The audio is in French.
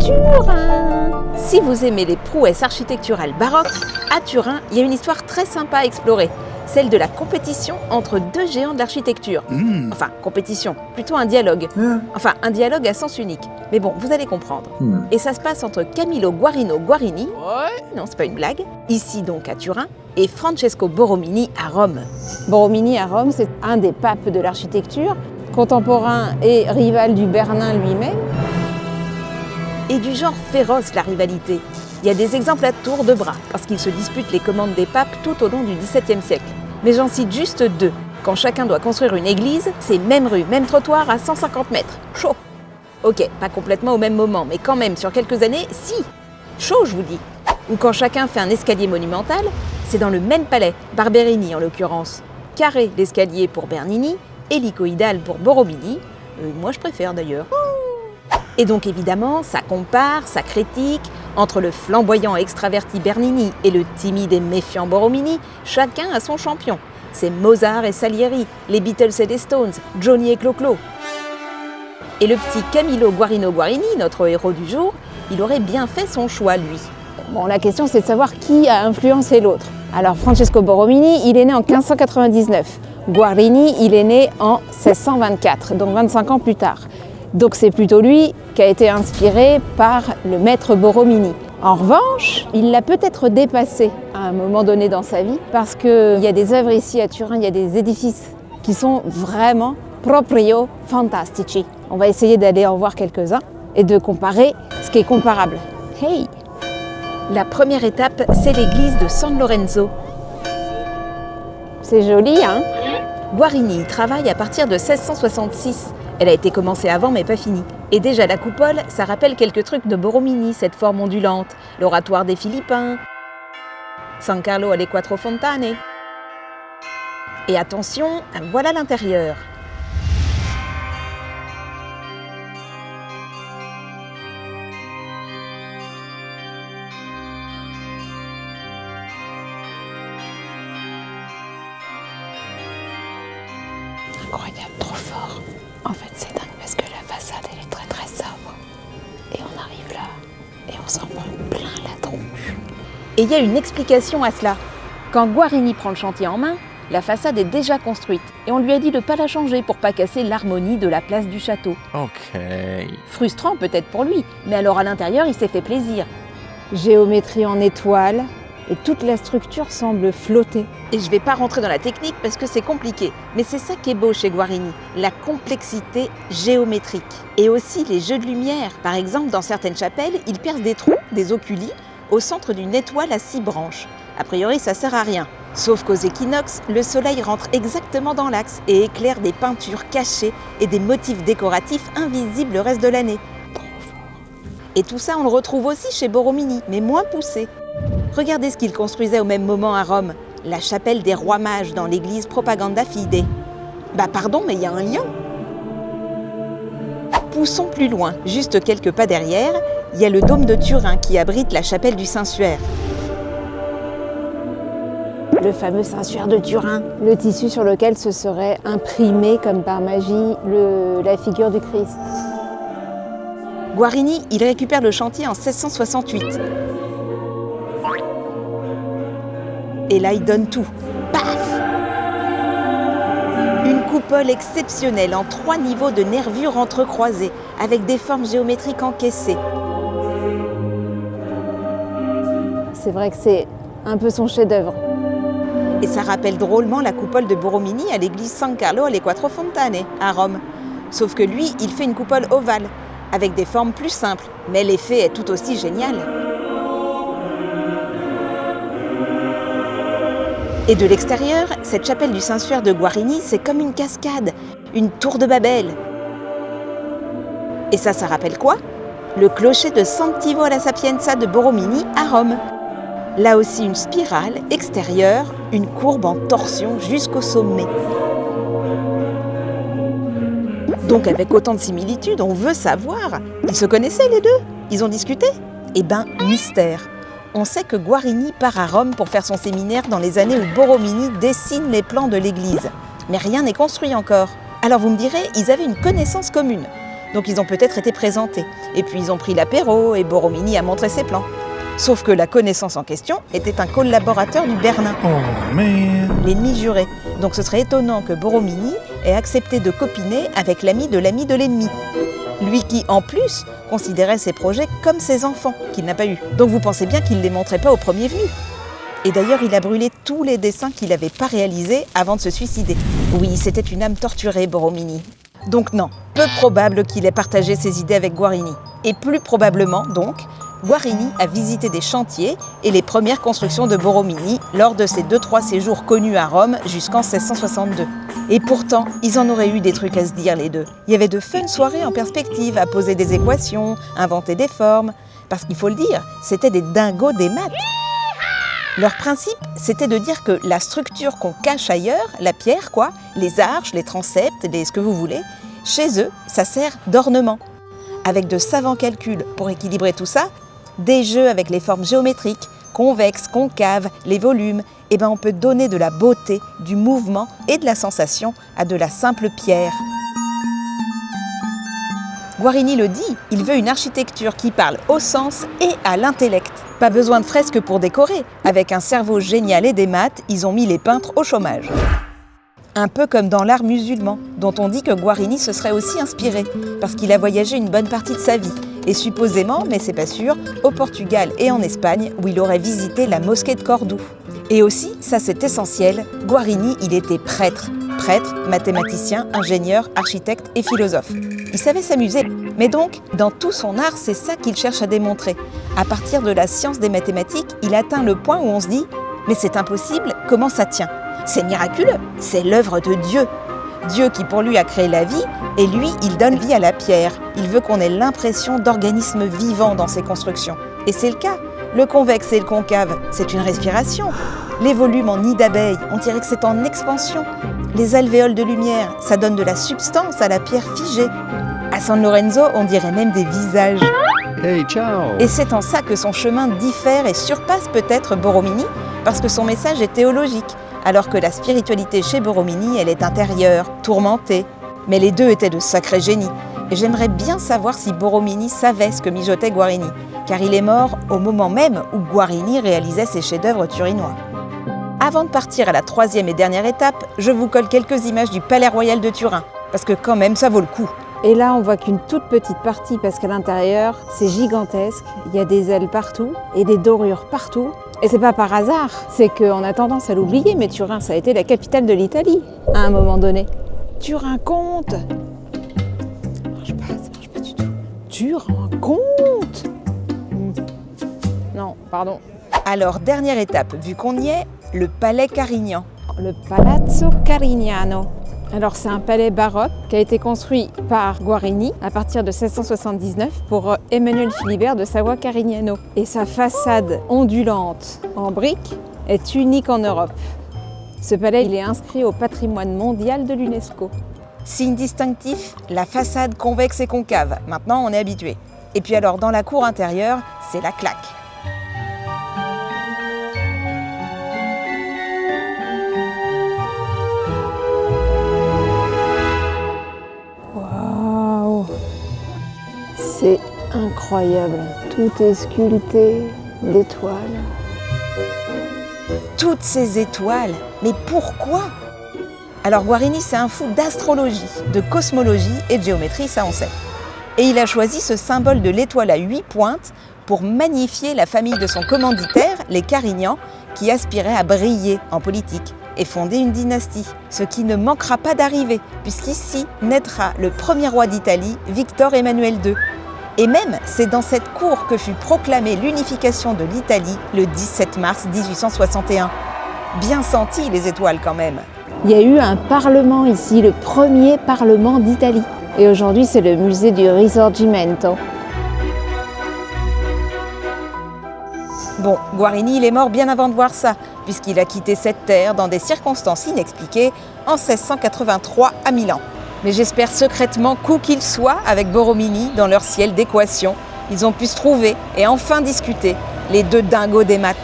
Turin. Si vous aimez les prouesses architecturales baroques, à Turin, il y a une histoire très sympa à explorer. Celle de la compétition entre deux géants de l'architecture. Enfin, compétition, plutôt un dialogue. Enfin, un dialogue à sens unique. Mais bon, vous allez comprendre. Et ça se passe entre Camillo Guarino Guarini, non, c'est pas une blague, ici donc à Turin, et Francesco Borromini à Rome. Borromini à Rome, c'est un des papes de l'architecture, contemporain et rival du Bernin lui-même. Et du genre féroce, la rivalité. Il y a des exemples à tour de bras, parce qu'ils se disputent les commandes des papes tout au long du XVIIe siècle. Mais j'en cite juste deux. Quand chacun doit construire une église, c'est même rue, même trottoir à 150 mètres. Chaud. Ok, pas complètement au même moment, mais quand même, sur quelques années, si. Chaud, je vous dis. Ou quand chacun fait un escalier monumental, c'est dans le même palais, Barberini en l'occurrence. Carré l'escalier pour Bernini, hélicoïdal pour Borromini. Moi, je préfère d'ailleurs. Et donc évidemment, ça compare, ça critique. Entre le flamboyant et extraverti Bernini et le timide et méfiant Borromini, chacun a son champion. C'est Mozart et Salieri, les Beatles et les Stones, Johnny et Clo-Clo. Et le petit Camillo Guarino Guarini, notre héros du jour, il aurait bien fait son choix, lui. Bon, la question c'est de savoir qui a influencé l'autre. Alors Francesco Borromini, il est né en 1599. Guarini, il est né en 1624, donc 25 ans plus tard. Donc c'est plutôt lui qui a été inspiré par le maître Borromini. En revanche, il l'a peut-être dépassé à un moment donné dans sa vie, parce qu'il y a des œuvres ici à Turin, il y a des édifices qui sont vraiment proprio fantastici. On va essayer d'aller en voir quelques-uns et de comparer ce qui est comparable. Hey! La première étape, c'est l'église de San Lorenzo. C'est joli, hein? Guarini travaille à partir de 1666. Elle a été commencée avant, mais pas finie. Et déjà, la coupole, ça rappelle quelques trucs de Borromini, cette forme ondulante. L'oratoire des Philippins, San Carlo alle Quattro Fontane. Et attention, voilà l'intérieur. Incroyable, trop fort. En fait, c'est dingue parce que la façade, elle est très très sobre. Et on arrive là, et on s'en prend plein la tronche. Et il y a une explication à cela. Quand Guarini prend le chantier en main, la façade est déjà construite. Et on lui a dit de ne pas la changer pour pas casser l'harmonie de la place du château. Ok. Frustrant peut-être pour lui, mais alors à l'intérieur, il s'est fait plaisir. Géométrie en étoile, et toute la structure semble flotter. Et je ne vais pas rentrer dans la technique parce que c'est compliqué, mais c'est ça qui est beau chez Guarini, la complexité géométrique. Et aussi les jeux de lumière. Par exemple, dans certaines chapelles, il perce des trous, des oculi, au centre d'une étoile à 6 branches. A priori, ça sert à rien. Sauf qu'aux équinoxes, le soleil rentre exactement dans l'axe et éclaire des peintures cachées et des motifs décoratifs invisibles le reste de l'année. Et tout ça, on le retrouve aussi chez Borromini, mais moins poussé. Regardez ce qu'il construisait au même moment à Rome, la chapelle des Rois Mages dans l'église Propaganda Fide. Bah pardon, mais il y a un lien. Poussons plus loin, juste quelques pas derrière, il y a le dôme de Turin qui abrite la chapelle du Saint-Suaire. Le fameux Saint-Suaire de Turin, le tissu sur lequel se serait imprimé comme par magie la figure du Christ. Guarini, il récupère le chantier en 1668. Et là, il donne tout. Paf! Une coupole exceptionnelle en 3 niveaux de nervures entrecroisées, avec des formes géométriques encaissées. C'est vrai que c'est un peu son chef-d'œuvre. Et ça rappelle drôlement la coupole de Borromini à l'église San Carlo alle Quattro Fontane, à Rome. Sauf que lui, il fait une coupole ovale, avec des formes plus simples, mais l'effet est tout aussi génial. Et de l'extérieur, cette chapelle du Saint-Suaire de Guarini, c'est comme une cascade, une tour de Babel. Et ça rappelle quoi? Le clocher de Santivo alla Sapienza de Borromini à Rome. Là aussi une spirale extérieure, une courbe en torsion jusqu'au sommet. Donc avec autant de similitudes, on veut savoir. Ils se connaissaient les deux? Ils ont discuté? Eh ben, mystère. On sait que Guarini part à Rome pour faire son séminaire dans les années où Borromini dessine les plans de l'église. Mais rien n'est construit encore. Alors vous me direz, ils avaient une connaissance commune. donc ils ont peut-être été présentés. Et puis ils ont pris l'apéro et Borromini a montré ses plans. Sauf que la connaissance en question était un collaborateur du Bernin, l'ennemi juré. Donc ce serait étonnant que Borromini ait accepté de copiner avec l'ami de l'ennemi. Lui qui, en plus, considérait ses projets comme ses enfants, qu'il n'a pas eus. Donc vous pensez bien qu'il ne les montrait pas au premier venu. Et d'ailleurs, il a brûlé tous les dessins qu'il n'avait pas réalisés avant de se suicider. Oui, c'était une âme torturée, Borromini. Donc non, peu probable qu'il ait partagé ses idées avec Guarini. Et plus probablement, donc, Guarini a visité des chantiers et les premières constructions de Borromini lors de ses 2-3 séjours connus à Rome jusqu'en 1662. Et pourtant, ils en auraient eu des trucs à se dire les deux. Il y avait de fun soirées en perspective, à poser des équations, inventer des formes. Parce qu'il faut le dire, c'était des dingos des maths. Leur principe, c'était de dire que la structure qu'on cache ailleurs, la pierre quoi, les arches, les transepts, ce que vous voulez, chez eux, ça sert d'ornement. Avec de savants calculs pour équilibrer tout ça, des jeux avec les formes géométriques, convexes, concaves, les volumes, on peut donner de la beauté, du mouvement et de la sensation à de la simple pierre. Guarini le dit, il veut une architecture qui parle au sens et à l'intellect. Pas besoin de fresques pour décorer. Avec un cerveau génial et des maths, ils ont mis les peintres au chômage. Un peu comme dans l'art musulman, dont on dit que Guarini se serait aussi inspiré, parce qu'il a voyagé une bonne partie de sa vie, et supposément, mais c'est pas sûr, au Portugal et en Espagne, où il aurait visité la mosquée de Cordoue. Et aussi, ça c'est essentiel, Guarini, il était prêtre. Prêtre, mathématicien, ingénieur, architecte et philosophe. Il savait s'amuser, mais donc, dans tout son art, c'est ça qu'il cherche à démontrer. À partir de la science des mathématiques, il atteint le point où on se dit « mais c'est impossible, comment ça tient ?» C'est miraculeux, c'est l'œuvre de Dieu. Dieu qui pour lui a créé la vie, et lui, il donne vie à la pierre. Il veut qu'on ait l'impression d'organisme vivant dans ses constructions. Et c'est le cas. Le convexe et le concave, c'est une respiration. Les volumes en nid d'abeille, on dirait que c'est en expansion. Les alvéoles de lumière, ça donne de la substance à la pierre figée. À San Lorenzo, on dirait même des visages. Hey, ciao! Et c'est en ça que son chemin diffère et surpasse peut-être Borromini, parce que son message est théologique, alors que la spiritualité chez Borromini, elle est intérieure, tourmentée. Mais les deux étaient de sacrés génies. Et j'aimerais bien savoir si Borromini savait ce que mijotait Guarini, car il est mort au moment même où Guarini réalisait ses chefs-d'œuvre turinois. Avant de partir à la 3e et dernière étape, je vous colle quelques images du Palais Royal de Turin, parce que quand même, ça vaut le coup. Et là, on voit qu'une toute petite partie, parce qu'à l'intérieur, c'est gigantesque. Il y a des ailes partout et des dorures partout. Et c'est pas par hasard, c'est qu'on a tendance à l'oublier, mais Turin, ça a été la capitale de l'Italie, à un moment donné. Turin compte! Ça marche pas du tout. Turin compte! Non, pardon. Alors, dernière étape, vu qu'on y est, le Palais Carignan. Le Palazzo Carignano. Alors c'est un palais baroque qui a été construit par Guarini à partir de 1679 pour Emmanuel Philibert de Savoie-Carignano. Et sa façade ondulante en briques est unique en Europe. Ce palais, il est inscrit au patrimoine mondial de l'UNESCO. Signe distinctif, la façade convexe et concave. Maintenant, on est habitué. Et puis alors, dans la cour intérieure, c'est la claque. C'est incroyable, tout est sculpté d'étoiles. Toutes ces étoiles, mais pourquoi? Alors Guarini, c'est un fou d'astrologie, de cosmologie et de géométrie, ça on sait. Et il a choisi ce symbole de l'étoile à 8 pointes pour magnifier la famille de son commanditaire, les Carignans, qui aspiraient à briller en politique et fonder une dynastie, ce qui ne manquera pas d'arriver, puisqu'ici naîtra le premier roi d'Italie, Victor Emmanuel II. Et même, c'est dans cette cour que fut proclamée l'unification de l'Italie le 17 mars 1861. Bien senti les étoiles quand même. Il y a eu un parlement ici, le premier parlement d'Italie. Et aujourd'hui, c'est le musée du Risorgimento. Bon, Guarini, il est mort bien avant de voir ça, puisqu'il a quitté cette terre dans des circonstances inexpliquées en 1683 à Milan. Mais j'espère secrètement qu'où qu'ils soient avec Borromini dans leur ciel d'équations, ils ont pu se trouver et enfin discuter, les deux dingos des maths.